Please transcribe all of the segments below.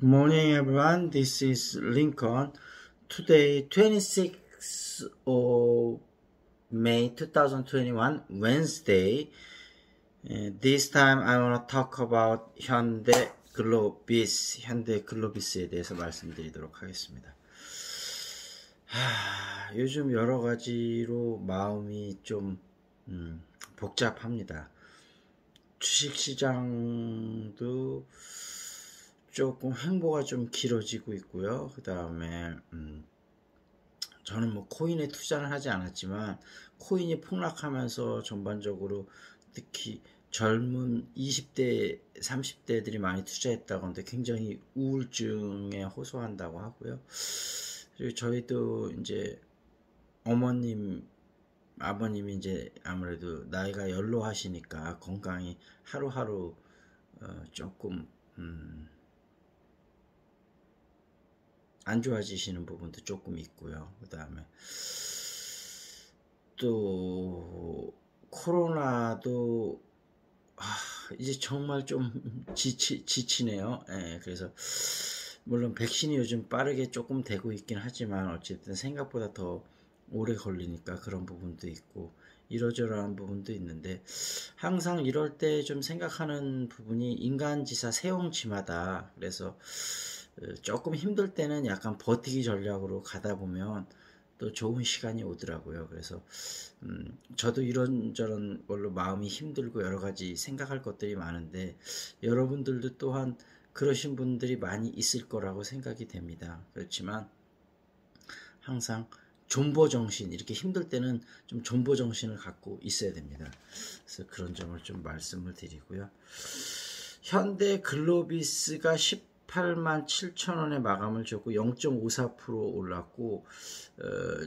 Morning everyone, this is Lincoln. Today 26th of May 2021, Wednesday. This time I want to talk about 현대글로비스에 대해서 말씀드리도록 하겠습니다. 요즘 여러 가지로 마음이 좀 복잡합니다. 주식시장도 조금 행보가 좀 길어지고 있고요. 그 다음에 저는 뭐 코인에 투자는 하지 않았지만 코인이 폭락하면서 전반적으로 특히 젊은 20대 30대들이 많이 투자했다고 하는데 굉장히 우울증에 호소한다고 하고요. 그리고 저희도 이제 어머님 아버님이 이제 아무래도 나이가 연로하시니까 건강이 하루하루 조금 안 좋아지시는 부분도 조금 있고요. 그 다음에 또 코로나도 이제 정말 좀 지치네요. 그래서 물론 백신이 요즘 빠르게 조금 되고 있긴 하지만 어쨌든 생각보다 더 오래 걸리니까 그런 부분도 있고 이러저러한 부분도 있는데 항상 이럴 때 좀 생각하는 부분이 인간지사 세옹지마다. 그래서 조금 힘들 때는 약간 버티기 전략으로 가다 보면 또 좋은 시간이 오더라고요. 그래서 저도 이런저런 걸로 마음이 힘들고 여러 가지 생각할 것들이 많은데 여러분들도 또한 그러신 분들이 많이 있을 거라고 생각이 됩니다. 그렇지만 항상 존버정신, 이렇게 힘들 때는 좀 존버정신을 갖고 있어야 됩니다. 그래서 그런 점을 좀 말씀을 드리고요. 현대글로비스가 18만 7천원에 마감을 줬고 0.54% 올랐고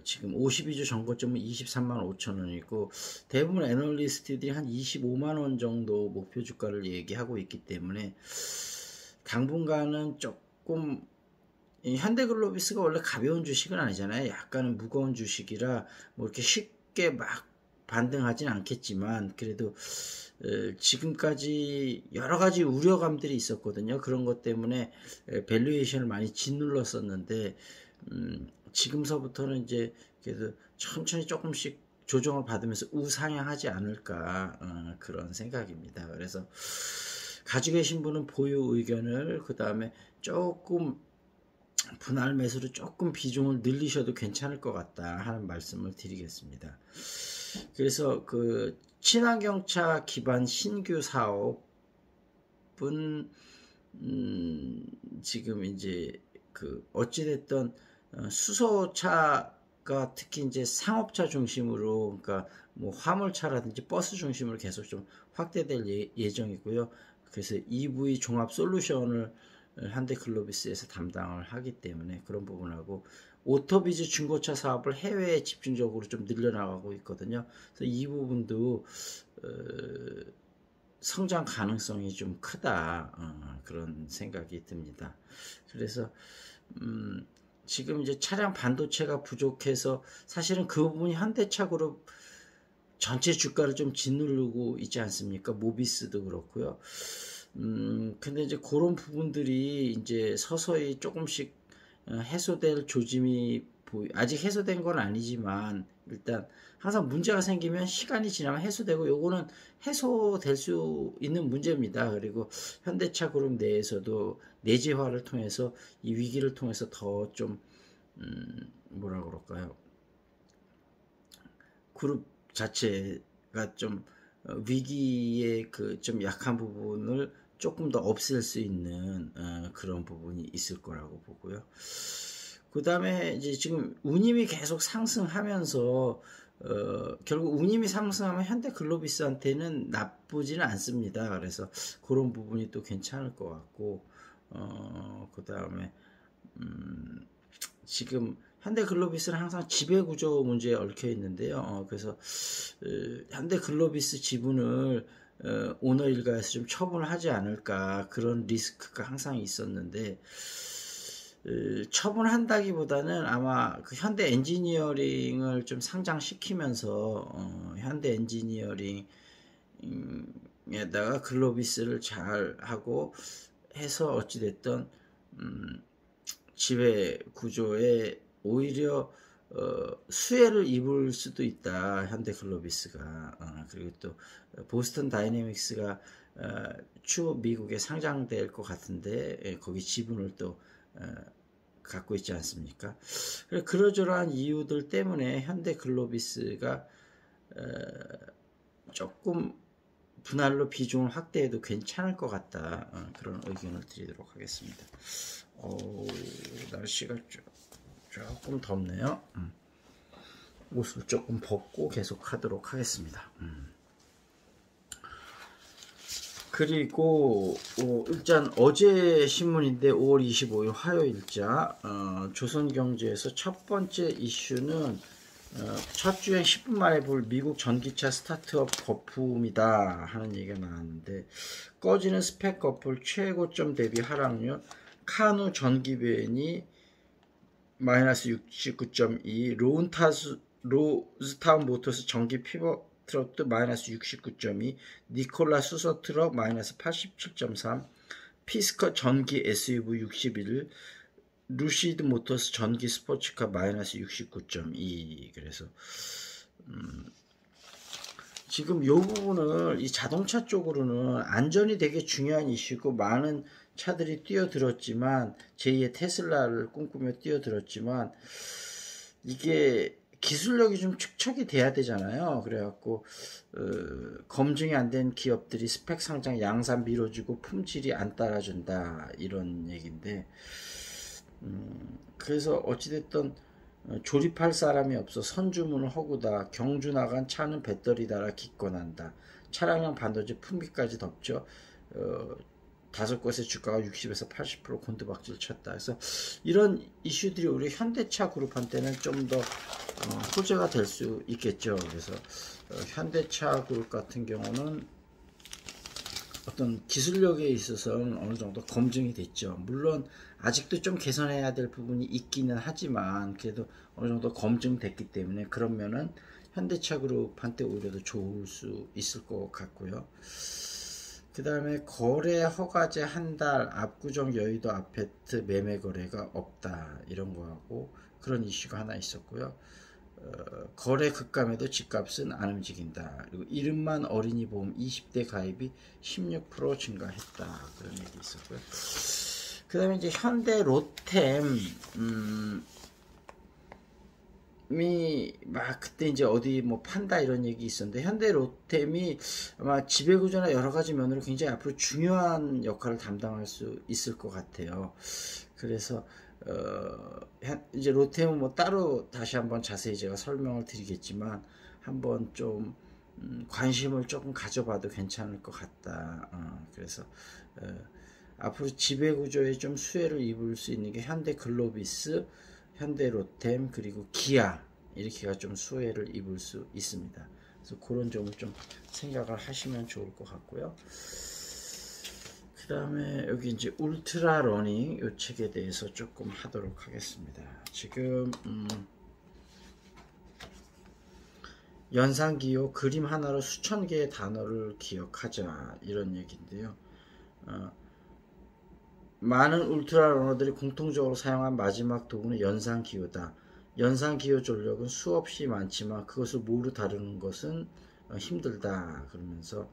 지금 52주 전고점은 23만 5천원이고 대부분 애널리스트들이 한 25만원 정도 목표 주가를 얘기하고 있기 때문에 당분간은 조금 현대글로비스가 원래 가벼운 주식은 아니잖아요. 약간은 무거운 주식이라 뭐 이렇게 쉽게 막 반등하진 않겠지만 그래도 지금까지 여러 가지 우려감들이 있었거든요. 그런 것 때문에 밸류에이션을 많이 짓눌렀었는데 지금서부터는 이제 그래도 천천히 조금씩 조정을 받으면서 우상향하지 않을까 그런 생각입니다. 그래서 가지고 계신 분은 보유 의견을 그 다음에 조금 분할 매수로 조금 비중을 늘리셔도 괜찮을 것 같다 하는 말씀을 드리겠습니다. 그래서 그 친환경차 기반 신규 사업은 지금 이제 그 어찌됐든 수소차가 특히 이제 상업차 중심으로, 그러니까 뭐 화물차라든지 버스 중심으로 계속 좀 확대될 예정이고요. 그래서 EV 종합 솔루션을 현대글로비스에서 담당을 하기 때문에 그런 부분하고 오토비즈 중고차 사업을 해외에 집중적으로 좀 늘려나가고 있거든요. 그래서 이 부분도 성장 가능성이 좀 크다 그런 생각이 듭니다. 그래서 지금 이제 차량 반도체가 부족해서 사실은 그 부분이 현대차그룹 전체 주가를 좀 짓누르고 있지 않습니까? 모비스도 그렇고요. 근데 이제 그런 부분들이 이제 서서히 조금씩 해소될 조짐이 아직 해소된 건 아니지만 일단 항상 문제가 생기면 시간이 지나면 해소되고 요거는 해소될 수 있는 문제입니다. 그리고 현대차 그룹 내에서도 내재화를 통해서 이 위기를 통해서 더 좀 뭐라 그럴까요? 그룹 자체가 좀 위기의 그 좀 약한 부분을 조금 더 없앨 수 있는 그런 부분이 있을 거라고 보고요. 그 다음에 이제 지금 운임이 계속 상승하면서 결국 운임이 상승하면 현대글로비스한테는 나쁘지는 않습니다. 그래서 그런 부분이 또 괜찮을 것 같고 그 다음에 지금 현대글로비스는 항상 지배구조 문제에 얽혀 있는데요. 그래서 현대글로비스 지분을 오너 일가에서 좀 처분을 하지 않을까 그런 리스크가 항상 있었는데 처분한다기보다는 아마 그 현대 엔지니어링을 좀 상장시키면서 현대 엔지니어링에다가 글로비스를 잘 하고 해서 어찌됐든 지배 구조에 오히려 수혜를 입을 수도 있다. 현대글로비스가. 그리고 또 보스턴 다이내믹스가 추후 미국에 상장될 것 같은데 거기 지분을 또 갖고 있지 않습니까? 그러저러한 이유들 때문에 현대글로비스가 조금 분할로 비중을 확대해도 괜찮을 것 같다. 그런 의견을 드리도록 하겠습니다. 날씨가 조금 덥네요. 옷을 조금 벗고 계속 하도록 하겠습니다. 그리고 일단 어제 신문인데 5월 25일 화요일자 조선경제에서 첫 번째 이슈는 첫 주행 10분 만에 볼 미국 전기차 스타트업 거품이다 하는 얘기가 나왔는데, 꺼지는 스펙 거품 최고점 대비 하락률, 카누 전기벤이 마이너스 69.2, 로즈타운 모터스 전기 피벗 트럭도 마이너스 69.2, 니콜라 수소 트럭 마이너스 87.3, 피스커 전기 SUV 61, 루시드 모터스 전기 스포츠카 마이너스 69.2. 그래서 지금 이 부분을 이 자동차 쪽으로는 안전이 되게 중요한 이슈고 많은 차들이 뛰어들었지만, 제2의 테슬라를 꿈꾸며 뛰어들었지만 이게 기술력이 좀 축적이 돼야 되잖아요. 그래갖고 검증이 안 된 기업들이 스펙 상장 양산 미뤄지고 품질이 안 따라준다 이런 얘기인데, 그래서 어찌됐든 조립할 사람이 없어 선주문을 허구다. 경주 나간 차는 배터리 달아 기권한다. 차량용 반도체 품귀까지 덮죠. 5곳의 주가가 60에서 80% 곤두박질 쳤다. 그래서 이런 이슈들이 우리 현대차 그룹한테는 좀 더 호재가 될 수 있겠죠. 그래서 현대차 그룹 같은 경우는 어떤 기술력에 있어서는 어느 정도 검증이 됐죠. 물론 아직도 좀 개선해야 될 부분이 있기는 하지만 그래도 어느 정도 검증됐기 때문에 그러면은 현대차 그룹한테 오히려 더 좋을 수 있을 것 같고요. 그 다음에 거래 허가제 한 달 압구정 여의도 아파트 매매 거래가 없다 이런 거하고 그런 이슈가 하나 있었고요. 거래 급감에도 집값은 안 움직인다. 그리고 이름만 어린이 보험 20대 가입이 16% 증가했다. 그런 얘기 있었고요. 그 다음에 이제 현대 로템 막 그때 이제 어디 뭐 판다 이런 얘기 있었는데, 현대 로템이 아마 지배구조나 여러 가지 면으로 굉장히 앞으로 중요한 역할을 담당할 수 있을 것 같아요. 그래서 이제 로템은 뭐 따로 다시 한번 자세히 제가 설명을 드리겠지만 한번 좀 관심을 조금 가져봐도 괜찮을 것 같다. 그래서 앞으로 지배구조에 좀 수혜를 입을 수 있는 게 현대 글로비스, 현대 로템, 그리고 기아, 이렇게가 좀 수혜를 입을 수 있습니다. 그래서 그런 점을 좀 생각을 하시면 좋을 것 같고요. 그 다음에 여기 이제 울트라 러닝 이 책에 대해서 조금 하도록 하겠습니다. 지금 연상기호 그림 하나로 수천 개의 단어를 기억하자 이런 얘기인데요. 많은 울트라 러너들이 공통적으로 사용한 마지막 도구는 연상기호다. 연상기호 전력은 수없이 많지만 그것을 모두 다루는 것은 힘들다. 그러면서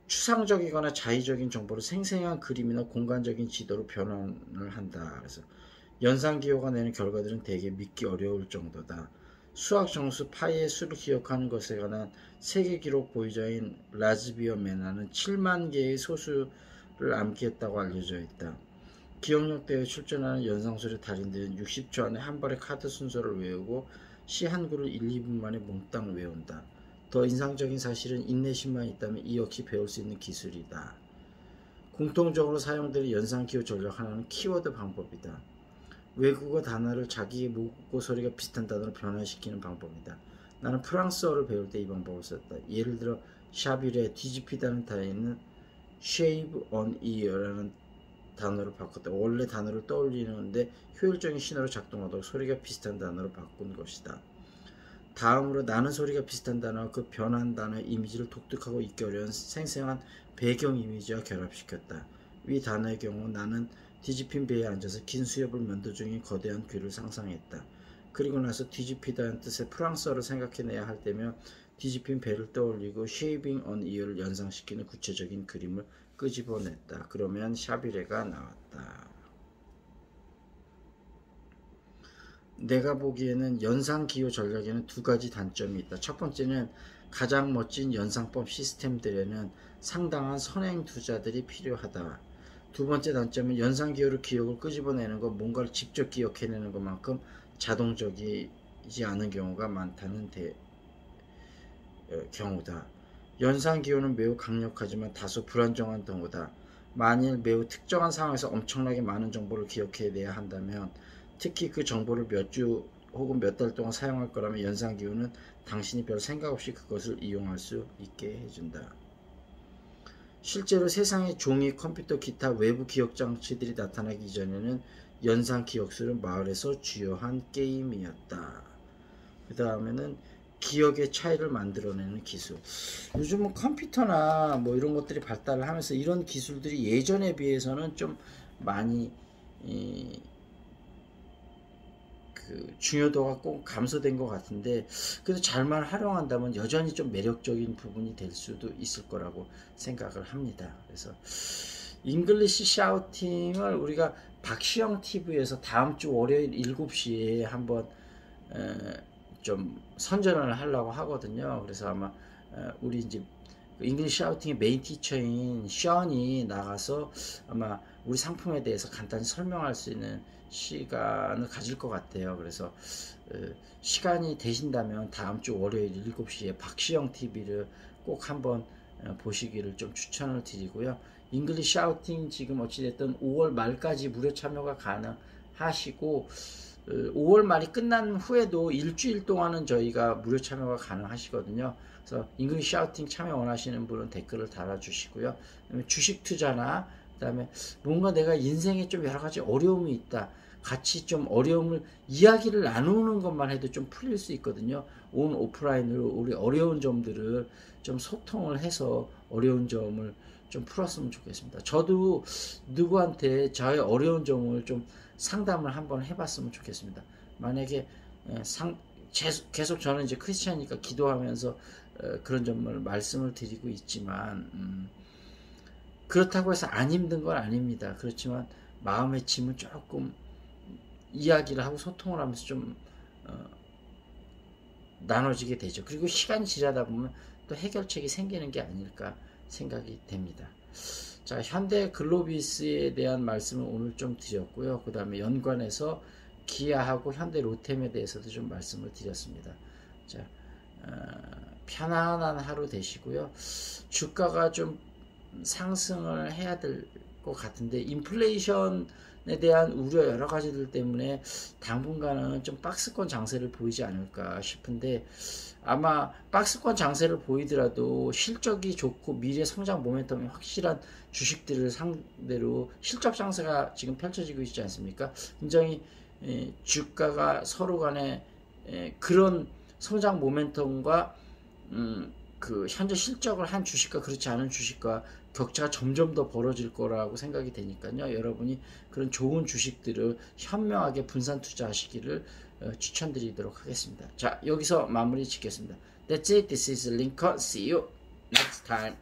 추상적이거나 자의적인 정보를 생생한 그림이나 공간적인 지도로 변환을 한다. 그래서 연상기호가 내는 결과들은 대개 믿기 어려울 정도다. 수학 정수 파이의 수를 기억하는 것에 관한 세계 기록 보유자인 라즈비어 메나는 7만 개의 소수를 암기했다고 알려져 있다. 기억력대회에 출전하는 연상술의 달인들은 60초 안에 한 번에 카드 순서를 외우고 시 한 구를 1, 2분 만에 몽땅 외운다. 더 인상적인 사실은 인내심만 있다면 이 역시 배울 수 있는 기술이다. 공통적으로 사용되는 연상기호 전략 하나는 키워드 방법이다. 외국어 단어를 자기의 모국어 소리가 비슷한 단어로 변화시키는 방법이다. 나는 프랑스어를 배울 때 이 방법을 썼다. 예를 들어 샤빌의 뒤집히다는 단어는 shave on ear라는 단어로 바꿨다. 원래 단어를 떠올리는데 효율적인 신호로 작동하도록 소리가 비슷한 단어로 바꾼 것이다. 다음으로 나는 소리가 비슷한 단어와 그 변한 단어의 이미지를 독특하고 잊기 어려운 생생한 배경 이미지와 결합시켰다. 위 단어의 경우 나는 뒤집힌 배에 앉아서 긴 수염을 면도 중인 거대한 귀를 상상했다. 그리고 나서 뒤집히다는 뜻의 프랑스어를 생각해내야 할 때면 뒤집힌 배를 떠올리고 쉐이빙 언 이어를 연상시키는 구체적인 그림을 끄집어냈다. 그러면 샤비레가 나왔다. 내가 보기에는 연상기호 전략에는 두 가지 단점이 있다. 첫 번째는 가장 멋진 연상법 시스템들에는 상당한 선행 투자들이 필요하다. 두 번째 단점은 연상기호로 기억을 끄집어내는 것, 뭔가를 직접 기억해내는 것만큼 자동적이지 않은 경우가 많다는 경우다. 연상기호는 매우 강력하지만 다소 불안정한 경우다. 만일 매우 특정한 상황에서 엄청나게 많은 정보를 기억해내야 한다면, 특히 그 정보를 몇 주 혹은 몇 달 동안 사용할 거라면 연상기호는 당신이 별 생각 없이 그것을 이용할 수 있게 해준다. 실제로 세상의 종이, 컴퓨터, 기타 외부 기억장치들이 나타나기 이전에는 연상기억술은 마을에서 주요한 게임이었다. 그 다음에는 기억의 차이를 만들어내는 기술. 요즘은 컴퓨터나 뭐 이런 것들이 발달을 하면서 이런 기술들이 예전에 비해서는 좀 많이 중요도가 꼭 감소된 것 같은데, 그래도 잘만 활용한다면 여전히 좀 매력적인 부분이 될 수도 있을 거라고 생각을 합니다. 그래서 잉글리시 샤우팅을 우리가 박시영 TV에서 다음 주 월요일 7시에 한번 좀 선전을 하려고 하거든요. 그래서 아마 우리 이제 잉글리시 샤우팅의 메인 티처인 션이 나가서 아마 우리 상품에 대해서 간단히 설명할 수 있는 시간을 가질 것 같아요. 그래서 시간이 되신다면 다음 주 월요일 7시에 박시영 TV를 꼭 한번 보시기를 좀 추천을 드리고요. 잉글리시 샤우팅 지금 어찌됐든 5월 말까지 무료 참여가 가능하시고 5월 말이 끝난 후에도 일주일 동안은 저희가 무료 참여가 가능하시거든요. 그래서 잉글리시 샤우팅 참여 원하시는 분은 댓글을 달아주시고요. 그다음에 주식 투자나 그다음에 뭔가 내가 인생에 좀 여러 가지 어려움이 있다. 같이 좀 어려움을 이야기를 나누는 것만 해도 좀 풀릴 수 있거든요. 온 오프라인으로 우리 어려운 점들을 좀 소통을 해서 어려운 점을 좀 풀었으면 좋겠습니다. 저도 누구한테 저의 어려운 점을 좀 상담을 한번 해봤으면 좋겠습니다. 만약에 계속 저는 이제 크리스찬이니까 기도하면서 그런 점을 말씀을 드리고 있지만 그렇다고 해서 안 힘든 건 아닙니다. 그렇지만 마음의 짐은 조금 이야기를 하고 소통을 하면서 좀 나눠지게 되죠. 그리고 시간이 지나다 보면 또 해결책이 생기는 게 아닐까 생각이 됩니다. 자, 현대 글로비스에 대한 말씀을 오늘 좀 드렸고요. 그 다음에 연관해서 기아하고 현대 로템에 대해서도 좀 말씀을 드렸습니다. 자, 편안한 하루 되시고요. 주가가 좀 상승을 해야 될 것 같은데 인플레이션에 대한 우려 여러 가지들 때문에 당분간은 좀 박스권 장세를 보이지 않을까 싶은데, 아마 박스권 장세를 보이더라도 실적이 좋고 미래 성장 모멘텀이 확실한 주식들을 상대로 실적 장세가 지금 펼쳐지고 있지 않습니까? 굉장히 주가가 서로 간에 그런 성장 모멘텀과 그 현재 실적을 한 주식과 그렇지 않은 주식과 격차가 점점 더 벌어질 거라고 생각이 되니까요. 여러분이 그런 좋은 주식들을 현명하게 분산 투자하시기를 추천드리도록 하겠습니다. 자, 여기서 마무리 짓겠습니다. That's it. This is Lincoln. See you next time.